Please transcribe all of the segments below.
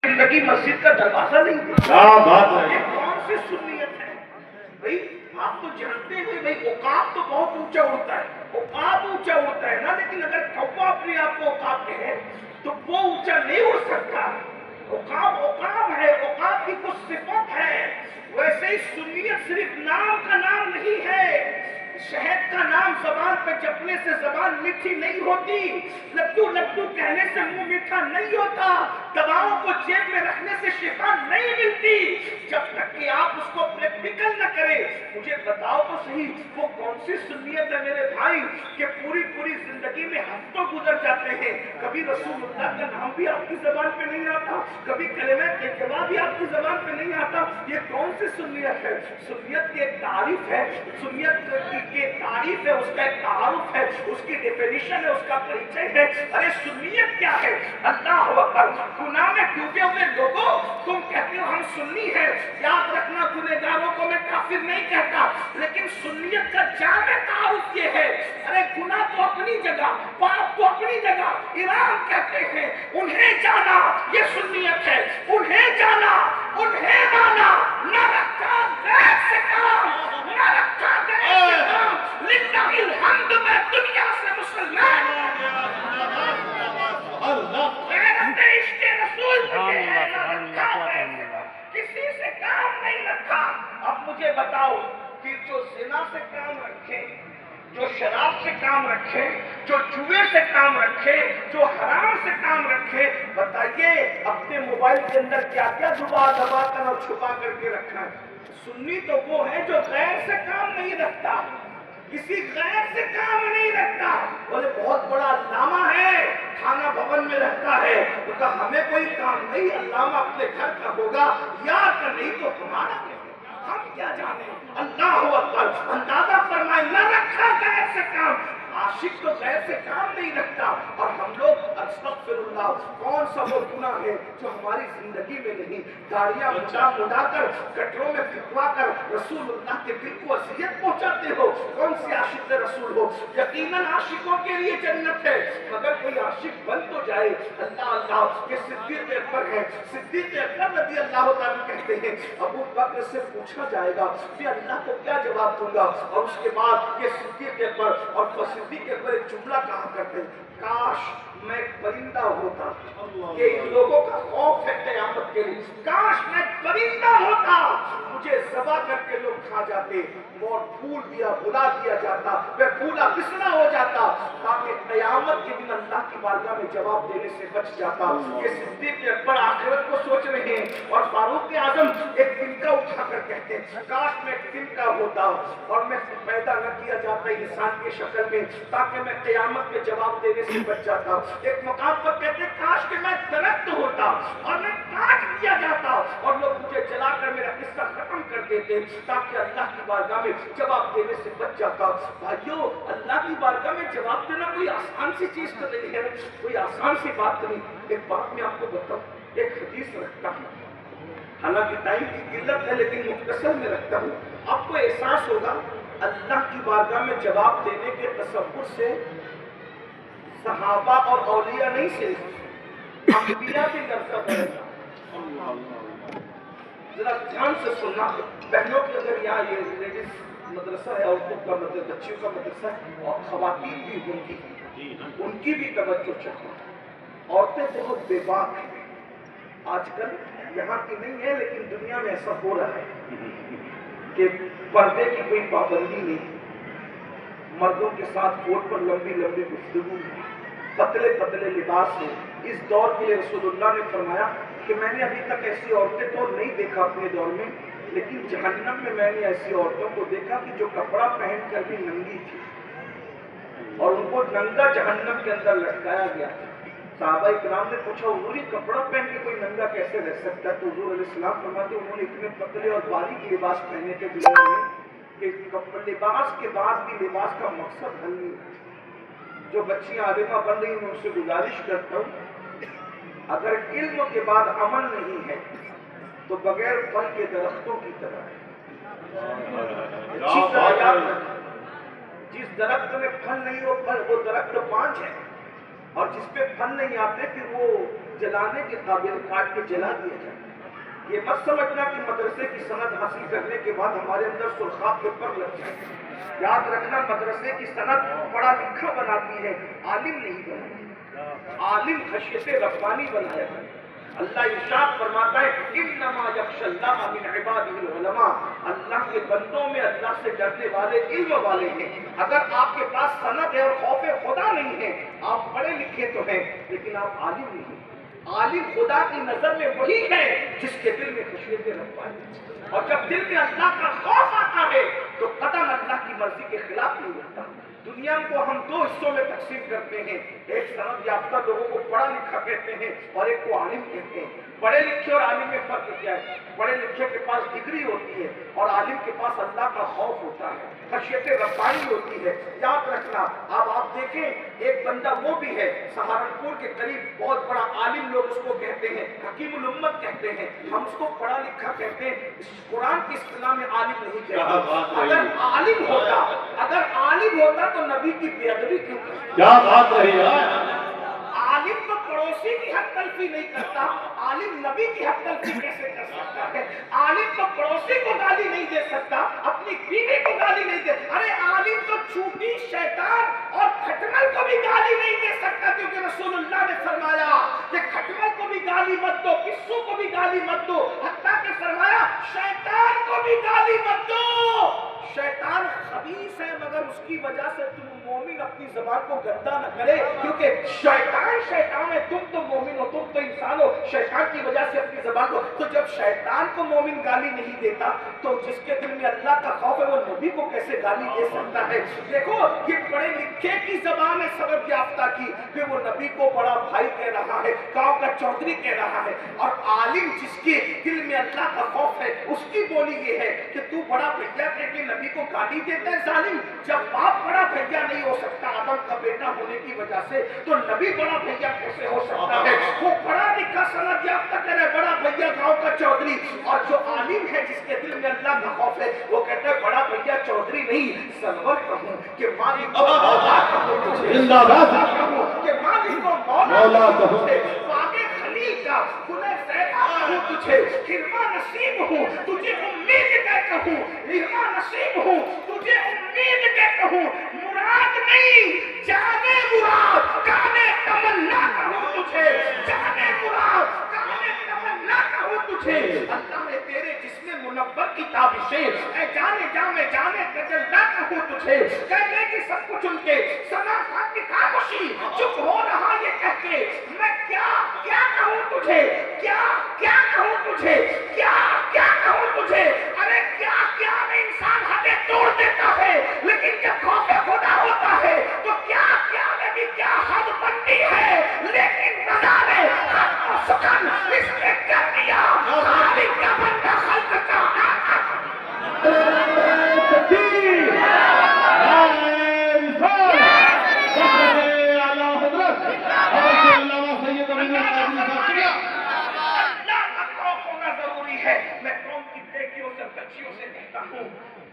زندگی مسجد کا دروازہ نہیں تھی. کیا بات ہے. یہ کون سی سنیت ہے بھائی؟ آپ تو جانتے ہیں بھائی عقاب تو بہت اونچا اڑتا ہے، عقاب اونچا اڑتا ہے نا، لیکن اگر کوا اپنے آپ کو عقاب کہے تو وہ اونچا نہیں اڑ سکتا. عقاب عقاب ہے، عقاب کی کچھ صفت ہے. ویسے ہی سنیت صرف نام کا نام نہیں ہے. شہد کا نام زبان پہ جپنے سے زبان میٹھی نہیں ہوتی، لڈو لڈو کہنے سے منہ میٹھا نہیں ہوتا، دواؤں کو جیب میں رکھنے سے شفا نہیں ملتی جب تک کہ آپ اس کو پریکٹیکل نہ کریں. مجھے بتاؤ تو صحیح وہ کون سی سنیت ہے میرے بھائی کہ پوری پوری زندگی میں ہفتوں گزر جاتے ہیں، کبھی رسول اللہ کا نام بھی آپ کی زبان پہ نہیں آتا، کبھی کلمہ طیبہ بھی آپ کی زبان پہ نہیں آتا. یہ کون سی سنیت ہے؟ سنیت کی ایک تعریف ہے، سنیت کی ایک تعریف ہے، اس کا ایک تعارف ہے، اس کی ڈیفینیشن ہے، اس کا پریچے ہے. ارے سنیت کیا ہے؟ اللہ اکبر. گناہ میں ڈوبے ہوئے لوگوں تم کہتے ہو ہم سنی ہیں، یاد رکھنا گنہگاروں کو میں کافر نہیں کہتا، لیکن سنیت کا جامع تعارف یہ ہے. ارے گناہ تو اپنی جگہ، پاپ تو اپنی جگہ. امام کہتے ہیں انہیں جانا یہ سنیت ہے، انہیں جانا انہیں مانا، نہ رکھا غیر سے کام، نہ رکھا غیر سے کام. للہ الحمد میں دنیا سے مسلمان غیرت عشق رسول مجھے ہے، نہ رکھا غیر سے کام، کسی سے کام نہیں رکھا. اب مجھے بتاؤ کہ جو زنا سے کام رکھے، جو شراب سے کام رکھے، جو جوئے سے کام رکھے، جو حرام سے کام رکھے، بتائیے اپنے موبائل کے اندر کیا کیا دبا دبا کر اور چھپا کر کے رکھا ہے. سنی تو وہ ہے جو غیر سے کام نہیں رکھتا، کسی غیر سے کام نہیں رکھتا. بولے بہت بڑا علامہ ہے، تھانہ بھون میں رہتا ہے، تو کہا ہمیں کوئی کام نہیں، علامہ اپنے گھر کا ہوگا، یار کا نہیں تو ہمارا نہیں، ہم کیا جانے. اللہ اکبر. اندازہ فرمائے نہ رکھا غیر سے کام. عاشق تو غیر سے کام نہیں رکھتا، اور ہم لوگ استغفر اللہ کون سا وہ گناہ ہے جو ہماری زندگی میں نہیں. گاڑیاں مٹا کر گٹروں میں پھینکوا کر رسول اللہ کے دل کو اذیت پہنچاتے ہو. کون سی عاشق رسول ہو؟ یقیناً عاشقوں کے لیے جنت ہے، مگر کوئی عاشق بن تو جائے. اللہ اللہ. یہ صدیق اکبر ہے، صدیق اکبر رضی اللہ تعالیٰ کہتے ہیں ابو بکر سے پوچھا جائے گا کہ اللہ کو کیا جواب دوں گا، اور اس کے بعد یہ صدیق اکبر اور صدیق اکبر ایک جملہ کہا کرتے ہیں کاش میں ایک پرندہ ہوتا. یہ ان لوگوں کا خوف ہے قیامت کے لیے. کاش میں ایک پرندہ ہوتا، مجھے ذبح کر کے لوگ کھا جاتے اور پھول دیا بلا دیا جاتا، میں پھولا بسنا ہو جاتا تاکہ قیامت کے دن اللہ کی بارگاہ میں جواب دینے سے بچ جاتا. یہ صدیق اکبر آخرت کو سوچ رہے ہیں، اور فاروق اعظم ایک دن کا اٹھا کر کہتے ہیں کاش میں ایک دن کا ہوتا اور میں پیدا نہ کیا جاتا انسان کی شکل میں تاکہ میں قیامت کے جواب دینے سے بچ جاتا. ایک مقام پر کہتے ہیں کاش کہ میں درخت ہوتا اور میں کاٹ دیا جاتا اور لوگ مجھے جلا کر میرا قصہ ختم کر دیتے تاکہ اللہ کی بارگاہ میں جواب دینے سے بچ جاتا. بھائیو اللہ کی بارگاہ میں جواب دینا کوئی آسان سی چیز تو نہیں ہے، کوئی آسان سی بات نہیں. ایک بات میں آپ کو بتاؤں، ایک حدیث رکھتا ہوں، حالانکہ ٹائم کی قلت ہے لیکن مختصر میں رکھتا ہوں. آپ کو احساس ہوگا اللہ کی بارگاہ میں جواب دینے کے تصور سے صحابہ اور اولیاء نہیں صرف انبیاء بھی لرزہ پڑے گا. ذرا دھیان سے سننا بہنوں کے اگر یہاں یہ لیڈیز مدرسہ ہے، عورتوں کا مدرسہ، بچیوں کا مدرسہ ہے اور خواتین بھی ہوں گی، ان کی بھی توجہ چاہتا ہوں. عورتیں بہت بے باک ہیں آج کل، یہاں کی نہیں ہے لیکن دنیا میں ایسا ہو رہا ہے کہ پردے کی کوئی پابندی نہیں، مردوں کے ساتھ فون پر لمبی لمبی گفتگو، پتلے پتلے لباس ہیں. اس دور کے لیے رسول اللہ نے فرمایا کہ میں نے ابھی تک ایسی عورتیں تو نہیں دیکھا اپنے دور میں، لیکن جہنم میں میں نے ایسی عورتوں کو دیکھا کہ جو کپڑا پہن کر بھی ننگی تھی اور ان کو ننگا جہنم کے اندر لٹکایا گیا. صحابہ کرام نے پوچھا حضور یہ کپڑا پہن کے کوئی ننگا کیسے رہ سکتا ہے؟ تو حضور علیہ السلام فرماتے انہوں نے اتنے پتلے اور باریک لباس پہنے کے دنیا میں کہ لباس کے بعد بھی لباس کا مقصد حل نہیں ہے. جو بچیاں عالمہ بن رہی ہیں میں ان سے گزارش کرتا ہوں اگر علم کے بعد عمل نہیں ہے تو بغیر پھل کے درختوں کی طرح ہے. اچھی طرح یاد رکھیں جس درخت میں پھل نہیں وہ درخت بانجھ ہے، اور جس پہ پھل نہیں آتے پھر وہ جلانے کے قابل کاٹ کے جلا دیا جائے۔ یہ مت سمجھنا کہ مدرسے کی سند حاصل کرنے کے بعد ہمارے اندر سرخاب کے پر لگ جائے۔ یاد رکھنا مدرسے کی سند پڑھا لکھا بناتی ہے، عالم نہیں بناتی۔ عالم خشیت ربانی بنایا ہے۔ اللہ ارشاد فرماتا ہے انما یخشی اللہ من عبادہ العلماء، اللہ کے بندوں میں اللہ سے ڈرنے والے علم والے ہیں۔ اگر آپ کے پاس سند ہے اور خوف خدا نہیں ہے، آپ پڑھے لکھے تو ہیں لیکن آپ عالم نہیں ہیں۔ عالم خدا کی نظر میں وہی ہے جس کے دل میں خشیت ربانی، اور جب دل میں اللہ کا خوف آتا ہے تو قدم اللہ کی مرضی کے خلاف نہیں ہوتا۔ دنیا کو ہم دو حصوں میں تقسیم کرتے ہیں، ایک سند یافتہ لوگوں کو پڑھا لکھا کہتے ہیں اور ایک کو عالم کہتے ہیں۔ پڑھے لکھے اور عالم میں فرق کیا ہے؟ پڑھے لکھے کے پاس ڈگری ہوتی ہے اور عالم کے پاس اللہ کا خوف ہوتا ہے، خشیت ربانی ہوتی ہے۔ یاد رکھنا، اب آپ دیکھیں ایک بندہ وہ بھی ہے سہارنپور کے قریب، بہت بڑا عالم لوگ اس کو کہتے ہیں، حکیم الامت کہتے ہیں، ہم اس کو پڑھا لکھا کہتے ہیں، قرآن کی اصطلاح میں عالم نہیں کہتے۔ اگر عالم ہوتا تو نبی کی بے ادبی کیوں کرتا؟ کیا بات رہی ہے؟ عالم تو پڑوسی کی حق تلفی نہیں کرتا، عالم نبی کی حق تلفی کیسے کر سکتا ہے؟ عالم تو پڑوسی کو گالی نہیں دے سکتا، اپنی بیوی کو گالی نہیں دے سکتا۔ ارے عالم تو چوٹی، شیطان اور کھٹمل کو بھی گالی نہیں دے سکتا، کیونکہ رسول اللہ نے فرمایا کہ کھٹمل کو بھی گالی مت دو، پسو کو بھی گالی مت دو، حتیٰ کہ فرمایا شیطان کو بھی گالی مت دو۔ شیطان خبیث ہے مگر اس کی وجہ سے تم مومن اپنی زبان کو گندا نہ کرے، کیونکہ شیطان ہے، تم تو مومن ہو، تم تو انسان ہو، شیطان کی وجہ سے اپنی زبان کو۔ تو جب شیطان کو مومن گالی نہیں دیتا تو جس کے دل میں اللہ کا خوف ہے وہ نبی کو کیسے گالی دے سکتا ہے؟ دیکھو یہ پڑھے لکھے کی زبان ہے سبق یافتہ کی، کہ وہ نبی کو بڑا بھائی کہہ رہا ہے، گاؤں کا چودھری کہہ رہا ہے، اور عالم جس کے دل میں اللہ کا خوف ہے اس کی بولی یہ ہے کہ تو بڑا بھیا کہہ کے نبی کو گالی دیتا ہے ظالم۔ جب باپ بڑا بھیا نہیں ہو سکتا آدم کا بیٹا ہونے کی وجہ سے تو نبی بڑا بھیا کیسے ہو سکتا ہے؟ وہ پڑھا لکھا سند یافتہ کہہ رہا ہے بڑا بھیا گاؤں کا چودھری، اور جو عالم ہے جس کے دل میں اللہ کا خوف ہے وہ کہتا ہے بڑا بھیا چودھری نہیں سرور کہوں کہ مالک کو مولا کہوں، زندہ باد کہ مالک کو مولا کہوں، باغ خلیل کا گلے زیبا کہوں تجھے، ہرما نصیب ہوں تجھے امید دے کہوں، ہرما نصیب ہوں تجھے امید دے کہوں، مراد نہیں جانے مراد، کانے تمنا کہوں تجھے، جانے مراد کانے تمنا کہوں تجھے۔ اللہ نے تیرے جسم منور کی تابشیں، اے جانے جا میں جانے تجلا کہوں تجھے، کہنے کی سب کچھ ان کے سنا خان کی خاموشی، چپ ہو رہا یہ کہہ کے میں کیا کیا کہوں تجھے، کیا کیا کہوں تجھے، کیا کیا کہوں تجھے۔ ارے کیا کیا میں انسان حدیں توڑ دیتا ہے، لیکن جب خوف خدا ہوتا ہے تو کیا کیا میں بھی کیا حد بندی ہے، لیکن رضا نے حد و سکن اس نے کر دیا، خالق کا بندہ خلق کا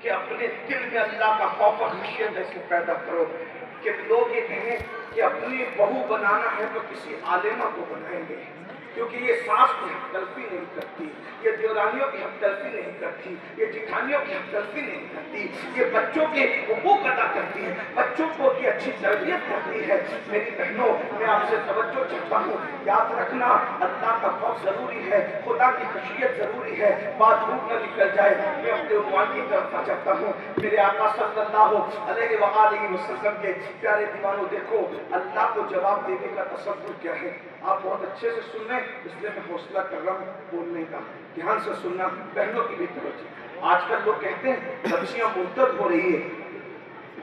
کہ اپنے دل میں اللہ کا خوف اور خشیت ایسے پیدا کرو کہ لوگ یہ کہیں کہ اپنی بہو بنانا ہے تو کسی عالمہ کو بنائیں گے، کیونکہ یہ ساس کی حق تلفی نہیں کرتی، یہ دیورانیوں کی حق تلفی نہیں کرتی، یہ جٹھانیوں کی حق تلفی نہیں کرتی، یہ بچوں کے حقوق ادا کرتی ہے، بچوں کو کی اچھی تربیت کرتی ہے۔ میری بہنوں میں آپ سے توجہ چاہتا ہوں، یاد رکھنا اللہ کا خوف ضروری ہے، خدا کی خشیت ضروری ہے، بات روٹ نہ نکل جائے۔ میں اپنے عنوان کی طرف آ جاتا ہوں، میرے آقا صلی اللہ علیہ وآلہ وسلم کے پیارے دیوانوں، دیکھو اللہ کو جواب دینے کا تصور کیا ہے۔ آپ بہت اچھے سے سن رہے ہیں، اس لیے میں حوصلہ کر رہا ہوں بولنے کا، دھیان سے سننا، بہنوں کی بھی توجہ۔ آج کل لوگ کہتے ہیں بچیاں مرتد ہو رہی ہے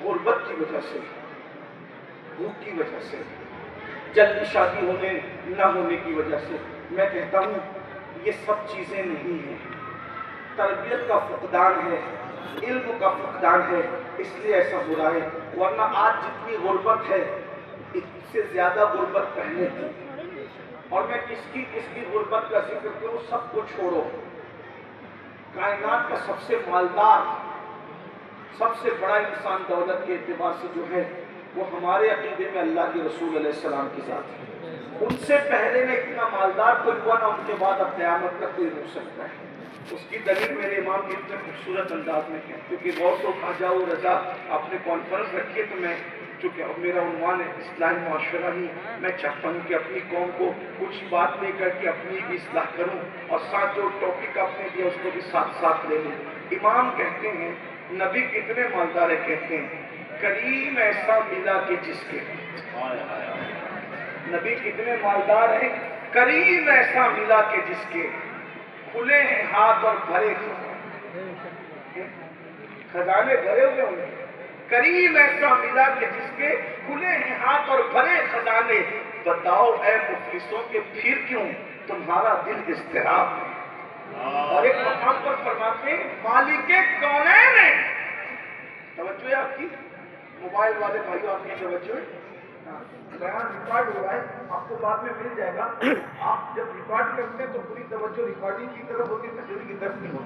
غربت کی وجہ سے، بھوک کی وجہ سے، جلدی شادی ہونے نہ ہونے کی وجہ سے۔ میں کہتا ہوں یہ سب چیزیں نہیں ہیں، تربیت کا فقدان ہے، علم کا فقدان ہے، اس لیے ایسا ہو رہا ہے، ورنہ آج جتنی غربت ہے اس سے زیادہ غربت پہلے تھی۔ اور میں کس کی غربت کا ذکر کروں، سب کو چھوڑو، کائنات کا سب سے مالدار، سب سے بڑا انسان دولت کے اعتبار سے جو ہے وہ ہمارے عقیدے میں اللہ کے رسول علیہ السلام کی ذات ہے۔ ان سے پہلے نے اتنا مالدار کوئی ہوا نہ ان کے بعد اب قیامت تک کوئی ہو سکتا ہے. اس کی دلیل میرے امام نے اتنے خوبصورت انداز میں ہے. کیونکہ غوث و خواجہ و رضا آپ نے کانفرنس رکھی ہے تو میں چونکہ اب میرا عنوان ہے اصلاح معاشرہ ہی، میں چاہتا ہوں کہ اپنی قوم کو کچھ بات لے کر کے اپنی بھی اصلاح کروں اور ساتھ جو ٹاپک آپ نے دیا اس کو بھی ساتھ ساتھ لے لوں. امام کہتے ہیں نبی کتنے مالدار ہے، کہتے ہیں کریم ایسا ملا کہ جس کے نبی کتنے مالدار ہیں، کریم ایسا ملا کہ جس کے کھلے ہیں ہاتھ اور بھرے خزانے بھرے ہوئے ہوں گے. کریم ایسا ملا کہ جس کے کھلے ہیں ہاتھ اور بھرے خزانے. بتاؤ اے مفلسوں کے پھر کیوں تمہارا دل اضطراب ہے. اور ایک مقام پر فرماتے ہیں مالک کونین ہے. توجہ ہے آپ کی موبائل والے بھائیو، آپ کی توجہ ہے. بیان ریکارڈ ہو رہا ہے، آپ کو بعد میں مل جائے گا. آپ جب ریکارڈ کرتے ہیں تو پوری توجہ ریکارڈنگ کی طرف ہوتی ہے، تصویر کی طرف نہیں ہوتی.